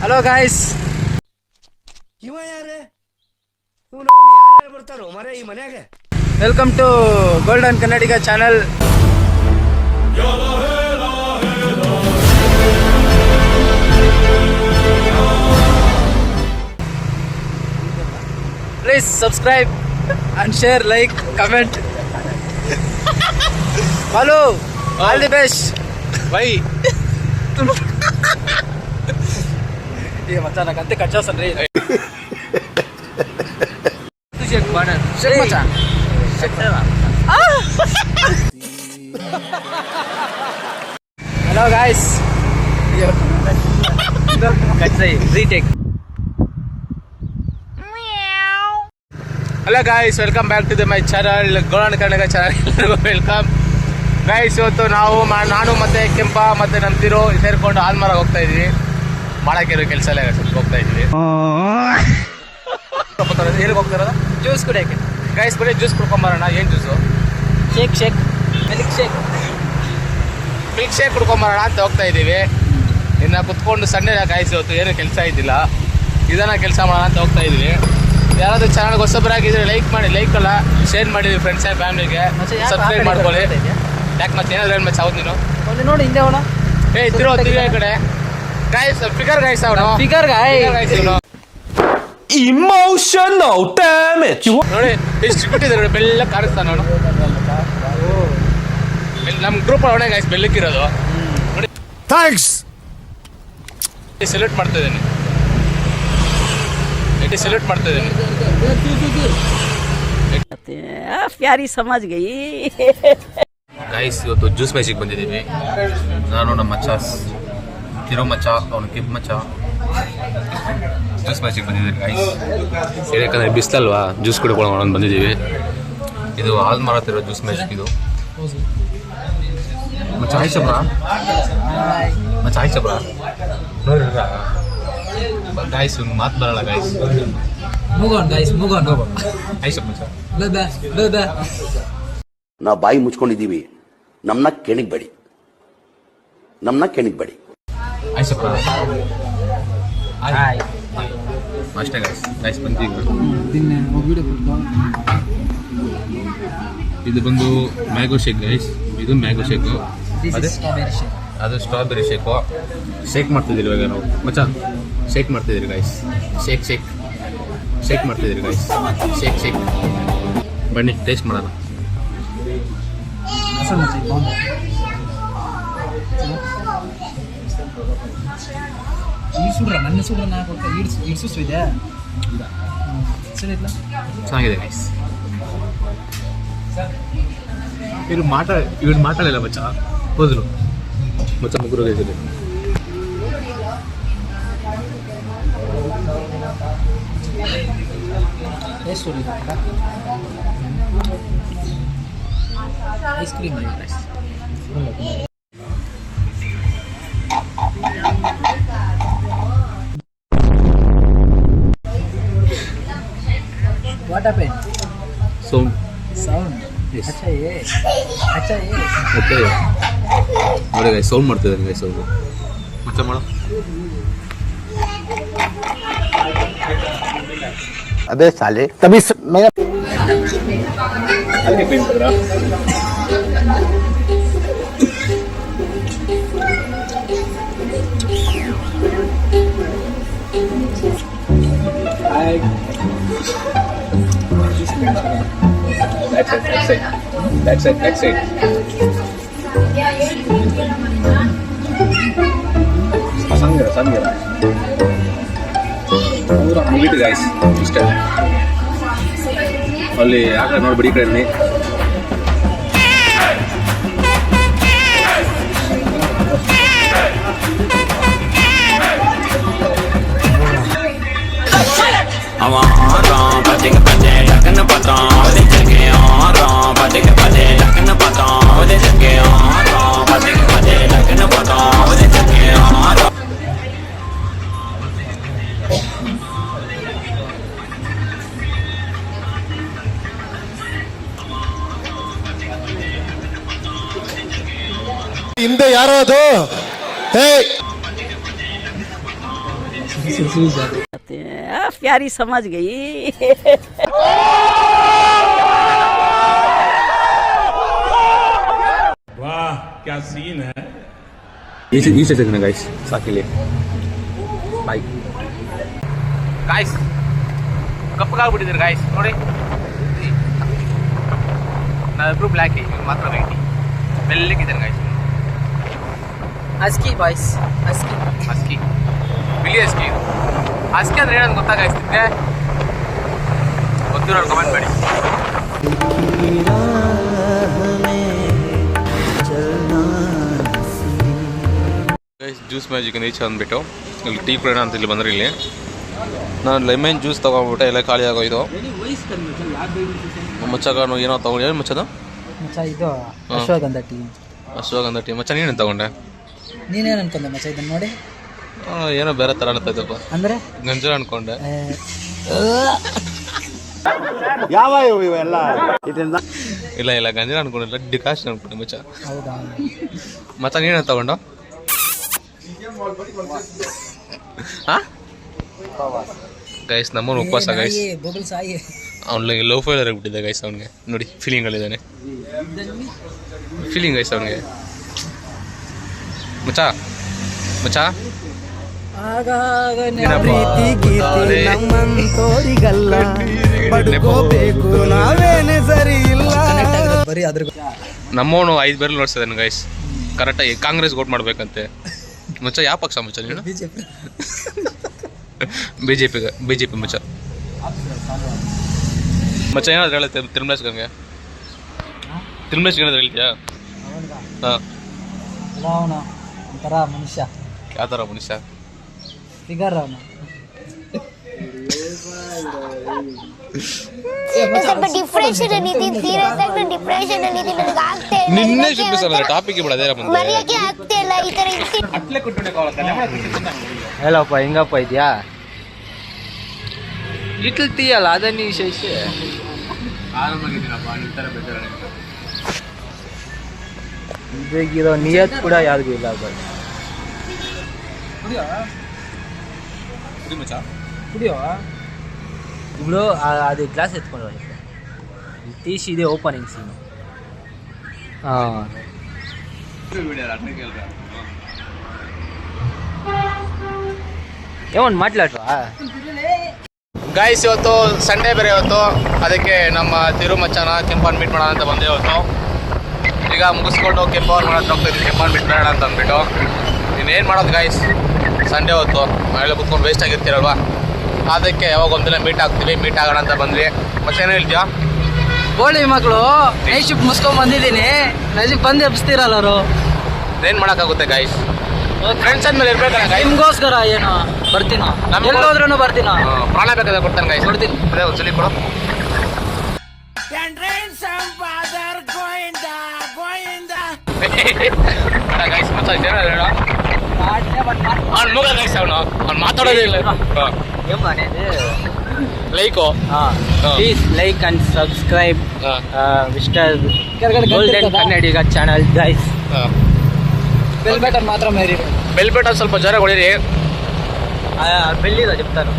Hello guys, ಇವ ಯಾರೇ ಯಾರ್ಯಾರು ಬರ್ತಾರೋ ಮರೆ ಈ ಮನ್ಯಾಗ. Welcome to golden Kannadiga channel. Please subscribe and share, like, comment. Balu, all the best. Bye ಮಚ್ಚ ನಾ ಗಂತೆ ಕಚ್ಚಾಸನ್ರಿ. Hello guys, retake. Hello guys, welcome back to my channel golden Kannadiga channel. ಎಲ್ಲರಿಗೂ ವೆಲ್ಕಮ್ ಗಾಯ್ಸ್. ಇವತ್ತು ನಾನು ಮತ್ತೆ ಕೆಂಪ ಮತ್ತೆ ನಮ್ಮ ತಿರು ಸೇರ್ಕೊಂಡು ಆಲ್ಮಾರಾಗ ಹೋಗ್ತಾ ಇದೀವಿ. ಮಾಡಕ್ಕಿರೋ ಕೆಲಸ ಎಲ್ಲ ಸ್ವಲ್ಪ ಹೋಗ್ತಾ ಇದೀವಿ. ಎಲ್ಲಿಗೆ ಹೋಗ್ತಾರಲ್ಲ? ಜ್ಯೂಸ್ ಕುಡಿಯೋಕೆ ಗಾಯ್ಸ್. ಬರೀ ಜ್ಯೂಸ್ ಕುಡ್ಕೊಂಬರೋಣ. ಏನು ಜ್ಯೂಸು? ಶೇಕ್ ಮಿಲ್ಕ್ ಶೇಕ್ ಕುಡ್ಕೊಂಬರೋಣ ಅಂತ ಹೋಗ್ತಾ ಇದ್ದೀವಿ. ಇನ್ನು ಕುತ್ಕೊಂಡು ಸಂಡೇ ಗಾಯ್ಸ್, ಇವತ್ತು ಏನು ಕೆಲಸ ಇದ್ದಿಲ್ಲ, ಇದನ್ನ ಕೆಲಸ ಮಾಡೋಣ ಅಂತ ಹೋಗ್ತಾ ಇದೀವಿ. ಯಾರಾದ್ರೂ ಚಾನಲ್ಗೆ ಹೊಸಬರಾಗಿದ್ರೆ ಲೈಕ್ ಮಾಡಿ, ಲೈಕ್ ಅಲ್ಲ ಶೇರ್ ಮಾಡಿದ್ವಿ ಫ್ರೆಂಡ್ಸ್ ಆ್ಯಂಡ್ ಫ್ಯಾಮಿಲಿಗೆ. ಸಬ್ಸ್ಕ್ರೈಬ್ ಮಾಡ್ಕೊಳ್ಳಿ. ಯಾಕೆ ಮತ್ತೆ ಏನಾದ್ರು ಹೇಳಿ ಮತ್ತೆ ಹೌದು ನೀನು ನೋಡಿ ಹಿಂದೆ ಅವನು ತಿರೋ ಈ ಕಡೆ ಗಾಯ್ಸ್. ಫಿಗರ್ ಗಾಯ್ಸ್, ಅವನು ಫಿಗರ್ ಗಾಯ್ಸ್ ಇವನು. ಇಮೋಷನಲ್ ಡ್ಯಾಮೇಜ್ ನೋಡಿ ಎಷ್ಟು ಬಿಟ್ಟಿದ್ದಾರೆ, ಬೆಲ್ಲ ಕಾಣಿಸ್ತಾನ ಅವನು. ನಮ್ಮ ಗ್ರೂಪ್ ಅವನೇ ಗಾಯ್ಸ್ ಬೆಲ್ಲಕ್ಕಿರೋದು. ನೋಡಿ ಥ್ಯಾಂಕ್ಸ್. ಸೆಲೆಕ್ಟ್ ಮಾಡ್ತಾ ಇದ್ದೀನಿ. ಪ್ಯಾರಿ ಸಮಾಜ್ ಗೈ ಗಾಯ್ಸ್. ಇವತ್ತು ಜ್ಯೂಸ್ ಮ್ಯಾಚಿಗೆ ಬಂದಿದ್ದೀವಿ. ನಾನು ನಮ್ಮ ಮಚ್ಚ ತಿರೋ ಮಚ್ಚ, ಅವನು ಕೆಂಪು ಮಚ್ಚ ಜ್ಯೂಸ್ ಮ್ಯಾಚಿಗೆ ಬಂದಿದ್ದೀವಿ ಗಾಯ್ಸ್. ಯಾಕಂದರೆ ಬಿಸಿಲಲ್ವಾ, ಜ್ಯೂಸ್ ಕುಡ್ಕೊಳ್ಳೋಣ ಅಂತ ಬಂದಿದ್ದೀವಿ. ಇದು ಹಾಲ್ ಮಾರತ್ತಿರೋ ಜ್ಯೂಸ್ ಮ್ಯಾಜಿಕ್. ಇದು ಮಚ್ಚ ಆಯ್ಸಬ್ರಾ ನೋಡಿ ಗಾಯ್ಸ್. ಒಂದು ಮಾತು ಬರಲ್ಲ ಗಾಯ್ಸ್. ಆಯ್ಸಪ್ಪ ಮಚ್ಚ. ನಾವು ಬಾಯಿ ಮುಚ್ಕೊಂಡಿದ್ದೀವಿ, ನಮ್ಮನ್ನ ಕೆಣಿಗ್ಬೇಡಿ. ಆಯ್ಸಪ್ಪ ಅಷ್ಟೇ ಗಾಯ್ಸ್ ಬಂತೀವಿ. ಇದು ಬಂದು ಮ್ಯಾಂಗೋ ಶೇಕ್ ಗೈಸ್. ಇದು ಮ್ಯಾಂಗೋ ಶೇಕು, ಅದು ಸ್ಟ್ರಾಬೆರಿ ಶೇಕು. ಶೇಕ್ ಮಾಡ್ತಿದ್ದೀರಿ ಇವಾಗ ನಾವು ಮಚ್ಚ. ಶೇಕ್ ಮಾಡ್ತಿದ್ದೀರಿ ಗೈಸ್. ಶೇಕ್ ಮಾಡ್ತಿದ್ದೀರಿ ಗೈಸ್. ಶೇಕ್ ಬನ್ನಿ ಟೇಸ್ಟ್ ಮಾಡೋಣ. ಚೆನ್ನಾಗಿದೆ ಗೈಸ್. ಇವ್ರು ಮಾತಾಡಲ್ಲ ಮಚ್ಚ. ಹೋದ್ರು ಮಚ್ಚ ಮುಗ್ರು guys. Ice cream What happened? Sound. Yes. अच्छा ये ನೋಡಿ ಗೈಸ್, ಸೌಂಡ್ ಮಾಡ್ತಿದ್ದಾರೆ ಗೈಸ್ ಅವರು. ಮಚ್ಚ ಮಾಡೋ. ಅಬೇ ಸಾಲೆ ತಬಿ मैं ಅದಕ್ಕೆ ಪೇನ್ ಮಾಡಿದ್ರಾ? That's it. ಸಂಗೀತ ಮುಗೀತು ಗಾಯ್ಸ್. ಇಷ್ಟೇ. ಅಲ್ಲಿ ಆ ಕಡೆ ನೋಡ್ಬಿಡಿ, ಈ ಕಡೆ ಹಿಂದೆ ಯಾರೋ ಅದು प्यारी समझ गई. वाह क्या सीन है. ಈ ಸ್ಟೇಷನ್ ಗೈಸ್ ಸಾಕಿಲಿ ಬಾಯ್ ಗಾಯ್ಸ್ ಕಪ್ಪಗಾಗ್ಬಿಟ್ಟಿದ್ದೀರಿ ಗಾಯ್ಸ್ ನೋಡಿ ನಾವಿಬ್ರು ಬ್ಲ್ಯಾಕ್ ಮಾತ್ರ ವೈಟಿ ಬೆಳ್ಳಗಿದ್ದೇನೆ guys Husky boys. Husky. Husky ಬಿಳಿ ಹಸ್ಕಿ ಹಸ್ಕಿ ಅಂದ್ರೆ ಏನಂತ ಗೊತ್ತಾಗಾಯ್ತಿದ್ದೆ ಗೊತ್ತಿರೋರು ಕಮೆಂಟ್ ಮಾಡಿ ಜ್ಯೂಸ್ ಮ್ಯಾಜಿಕ್ ಈಚೆ ಅಂದ್ಬಿಟ್ಟು ಇಲ್ಲಿ ಟೀ ಕುಡಿಯೋಣ ಅಂತ ಇಲ್ಲಿ ಬಂದ್ರೆ ಇಲ್ಲಿ ನಾನು ಲೆಮನ್ ಜ್ಯೂಸ್ ತೊಗೊಂಡ್ಬಿಟ್ಟೆ ಎಲ್ಲ ಖಾಲಿ ಆಗೋಯ್ತು ಮಚ್ಚಗಾನು ಏನೋ ತೊಗೊಂಡು ಏನು ಮಚ್ಚದ ಮಚ್ಚ ಇದು ಅಶ್ವಗಂಧ ಟೀ. ಅಶ್ವಗಂಧ ಟೀ ಮಚ್ಚ ನೀನೇನು ತಗೊಂಡೆ ನೀನೇನು ಅನ್ಕೊಂಡೆ ಮಚ್ಚ ಇದನ್ನ ನೋಡಿ? ಏನೋ ಬೇರೆ ಥರ ಅನ್ತಾ ಇದ್ದಪ್ಪ ಅಂದ್ರೆ ಗಂಜಲ ಅನ್ಕೊಂಡೆ ಯಾವ ಇವೆಲ್ಲ ಇದರಿಂದ ಇಲ್ಲ ಗಂಜಲ ಅನ್ಕೊಂಡಿಲ್ಲ ಡಿಕಾಶನ್ ಅನ್ಕೊಂಡೆ ಮಚ್ಚ. ಹೌದಾ? ಮಚ್ಚ ನೀನೇನು ತಗೊಂಡು ಗೈಸ್ ನಮ್ಮನ್ನು ಉಪವಾಸ ಗೈಸ್ ಬಬಲ್ಸ್ ಆಯಿ ಅವ್ನಿಗೆ ಲವ್ ಫೇಲರ್ ಆಗಿಬಿಟ್ಟಿದೆ ಗೈಸ್ ಅವ್ನಿಗೆ ನೋಡಿ ಫೀಲಿಂಗಲ್ಲಿದ್ದಾನೆ ಫೀಲಿಂಗ್ ಗೈಸ್ ಅವ್ನಿಗೆ ಮಚ್ಚ ಆಗಾಗ ಪ್ರೀತಿ ಗೀತೆ ನಮ್ಮಂತೋರಿಗಲ್ಲ ಪಡ್ಕೋಬೇಕು ನಾವೇನೆ ಸರಿ ಇಲ್ಲ. ಬರೀ ಅದ್ರ ನಮ್ಮವನು 5 ಬೇರೆ ನೋಡ್ಸಿದಾನೆ ಗೈಸ್ ಕರೆಕ್ಟಾಗಿ ಕಾಂಗ್ರೆಸ್ ವೋಟ್ ಮಾಡ್ಬೇಕಂತೆ ಮಚ್ಚ ಯಾವ ಪಕ್ಷ ಮಚ್ಚ ನೀನು ಬಿಜೆಪಿ ಮಚ್ಚ ಏನಾದ್ರು ಹೇಳುತ್ತೆ ತಿರುಮಲೇಶ್ಗಂಗೆ ಏನಾದ್ರು ಹೇಳ್ತೀಯಾ? ಹಾಂ ಅವನು ಒಂಥರ ಮನುಷ್ಯ, ಯಾವ ಥರ ಮನುಷ್ಯ? ಫಿಗರ್ ಅವನು. ಸ್ವಲ್ಪ ಡಿಪ್ರೆಷನ್ ಅಲ್ಲಿ ಸೀರಿಯಸ್ ಆಗಿ ಡಿಪ್ರೆಷನ್ ಅಲ್ಲಿ ನನಗೆ ಆಗ್ತಾ ಇಲ್ಲ. ನಿನ್ನೆ ಶಿಪ್ಪಿಸಲ್ಲ ಟಾಪಿಕ್ ಬಿಡೋದೇ ಮುಂದೆ ಮರೆಯಕ್ಕೆ ಆಗ್ತಾ ಇಲ್ಲ ಈ ತರ ಹೇಳಪ್ಪ ಹೆಂಗಪ್ಪ ಇದೆಯಾ? ಇಟ್ಲು ಟೀಯಲ್ಲ ಅದನ್ನ ವಿಶೇಷ. ಇರೋ ನಿಯತ್ ಕೂಡ ಯಾರಿಗೂ ಇಲ್ಲ. ಕುಡಿಯೋ ಇವಳು ಅದು ಗ್ಲಾಸ್ ಎತ್ಕೊಂಡು ತೀಶ್ ಇದೆ ಓಪನಿಂಗ್ ಸೀನು. ಹಾಂ ಏಮನ್ ಮಾట్లాಡ್ವಾ ಗೈಸ್ ಇವತ್ತು ಸಂಡೇ ಬೇರೆ ಇವತ್ತು ಅದಕ್ಕೆ ನಮ್ಮ ತಿರುಮಚ್ಚನ ಕೆಂಪನ್ ಮೀಟ್ ಮಾಡೋಣ ಅಂತ ಬಂದೆ ಇವತ್ತು. ಈಗ ಮುಗಿಸ್ಕೊಂಡು ಕೆಂಪನ್ ಮಾಡೋದು ಹೋಗ್ತಾಯಿದ್ವಿ ಕೆಂಪನ್ ಮೀಟ್ ಮಾಡೋಣ ಅಂತ ಅಂದ್ಬಿಟ್ಟು ಇನ್ನೇನು ಮಾಡೋದು ಗೈಸ್ ಸಂಡೇ ಹೊತ್ತು ಮನೇಲಿ ಕುತ್ಕೊಂಡು ವೇಸ್ಟ್ ಆಗಿರ್ತೀರಲ್ವಾ ಅದಕ್ಕೆ ಯಾವಾಗ ಒಂದಿನ ಮೀಟ್ ಆಗೋಣ ಅಂತ ಬಂದ್ವಿ. ಮತ್ತೆ ಏನು ಹೇಳ್ತೀಯಾ? ಗೋಳಿ ಮಕ್ಕಳು ನೈಟ್ ಶಿಫ್ಟ್ ಮುಸ್ಕೊಂಡ್ ಬಂದಿದ್ದೀನಿ, ನೈಟ್ ಬಂದು ಎಬ್ಸ್ತೀರಲ್ಲ ಅವರು. ಏನು ಮಾಡೋಕ್ಕಾಗುತ್ತೆ ಗೈಸ್ ಫ್ರೆಂಡ್ಸ್ ಅಂದ್ಮೇಲೆ ಇರ್ಬೇಕಲ್ಲ ಗೈಸ್. ನಿಮ್ಗೋಸ್ಕರ ಏನು ಬರ್ತೀನೋ ಎಲ್ಲೋದ್ರೂ ಬರ್ತೀನೋ. ಪ್ರಾಣ ಬೇಕಾದ್ರೆ ಕೊಡ್ತಾನೆ ಗೈಸ್. ಕೊಡ್ತೀನಿ. ಅದೇ ಒಂದ್ಸಲಿ ಕೊಡು. ಗೈಸ್ ಮತ್ತೆ ಹೇಳ ಅವ್ನು ಮೂಗ ಗೈಸ್ ಅವ್ನು ಮಾತಾಡೋದೇ ಇಲ್ಲ. Like please like and subscribe mister golden Kannadiga channel guys. Bell button ಮಾತ್ರ ಮೇರಿ. ಬೆಲ್ ಬಟನ್ ಸ್ವಲ್ಪ ಜೋರ ಹೊಡಿರಿ. ಬೆಲ್ಲಿದ చెప్తాను.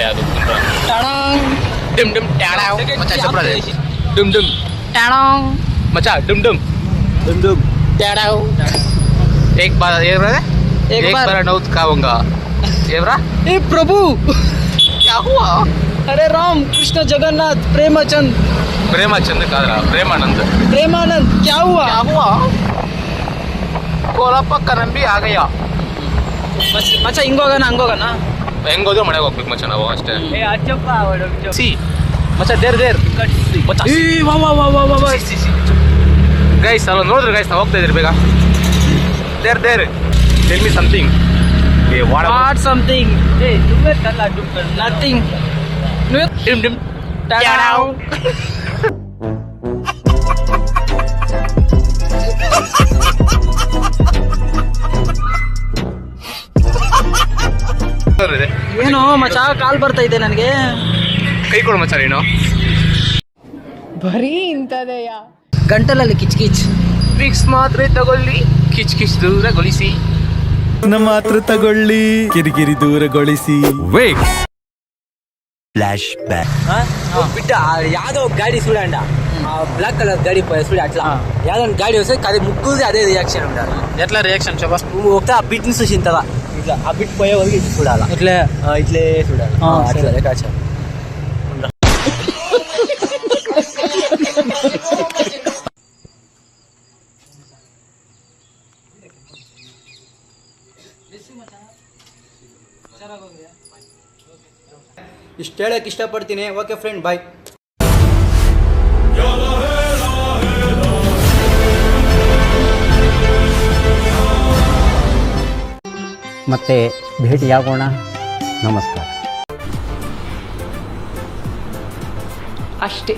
ಅದು ಡುಮ್ ಡುಮ್ ಟ್ಯಾಡಾವ್ ಮಚ್ಚ ಚಪ್ರದೆ ಡುಮ್ ಡುಮ್ ಟಾಣಾವ್ ಮಚ್ಚ ಡುಮ್ ಡುಮ್ ಡುಮ್ ಡುಮ್ ट्याडाव एक बार एक बार नौत खाऊंगा ये ब्रा ए प्रभु क्या हुआ? अरे राम कृष्ण जगन्नाथ प्रेमचंद प्रेमाचंद कादरा प्रेमानंद क्या हुआ? ಕೋಲಪ್ಪ ಕರಂಬಿ ಆ ಗಯಾ ಮಚ್ಚ ಹಿಂಗೋಗಣ ಹಂಗೋಗಣ ಹೆಂಗೋದ್ರು ಮನೆಗೆ ಹೋಗ್ಬೇಕು ಮಚ್ಚ ನಾವು ಅಷ್ಟೇ. ಏ ಅಚ್ಚಪ್ಪ ಸಿ ಮಚ್ಚ ದೇರ್ ಮಚ್ಚ ವಾ ವಾ ವಾ ವಾ ವಾ ಗೈಸ್ ಅಲ್ಲ ನೋಡಿದ್ರೆ ಗೈಸ್ ನಾವು ಹೋಗ್ತಾ ಇದ್ರಿ ಬೇಗ. There tell me something. What something? ಏ ಡುಮ್ಮೆ ಕಲ್ಲ ಡುಮ್ಮೆ ನಥಿಂಗ್. ಡಿಮ್ ಡಿಮ್ ಟಾಡಾವ್ ಏನು ಮಚ್ಚ ಕಾಲ್ ಬರ್ತಾ ಇದೆ ನನಗೆ. ಕೈ ಕೊಡು ಮಚ್ಚ ನೀನು. ಬರೀ ಇಂಥದೆಯಾ? ಗಂಟಲಲ್ಲಿ ಕಿಚ್ ಕಿಚ್. ವಿಕ್ಸ್ ಮಾತ್ರೆ ತಗೊಳ್ಳಿ ಕಿಚ್ ದೂರಗೊಳಿಸಿ ನಮ್ಮ ಮಾತ್ರ ತಗೊಳ್ಳಿ, ಕಿರಿಕಿರಿ ದೂರಗೊಳಿಸಿ. Flash back. ಬಿಟ್ಟ ಯಾವ್ದೋ ಗಾಡಿ ಸುಡಂಡ బ్లాక్ కలర్ గాడి చూడు అట్లా యాదొని గాడి వస్తే అది ముగ్గుది అదే రియాక్షన్ ఉండాలి. ఎట్లా రియాక్షన్ చెప్పు. ఒకటే ఆ బిట్ ని చూసింతవా ఇట్లా ఆ బిట్ పోయే వరకు ఇట్లా చూడాలా, ఇట్లే ఇట్లే చూడాలి. అట్లా రేఖాచ ಇಷ್ಟು ಹೇಳಕ್ಕೆ ಇಷ್ಟಪಡ್ತೀನಿ. ಓಕೆ ಫ್ರೆಂಡ್, ಬಾಯ್. ಮತ್ತೆ ಭೇಟಿಯಾಗೋಣ. ನಮಸ್ಕಾರ. ಅಷ್ಟೇ.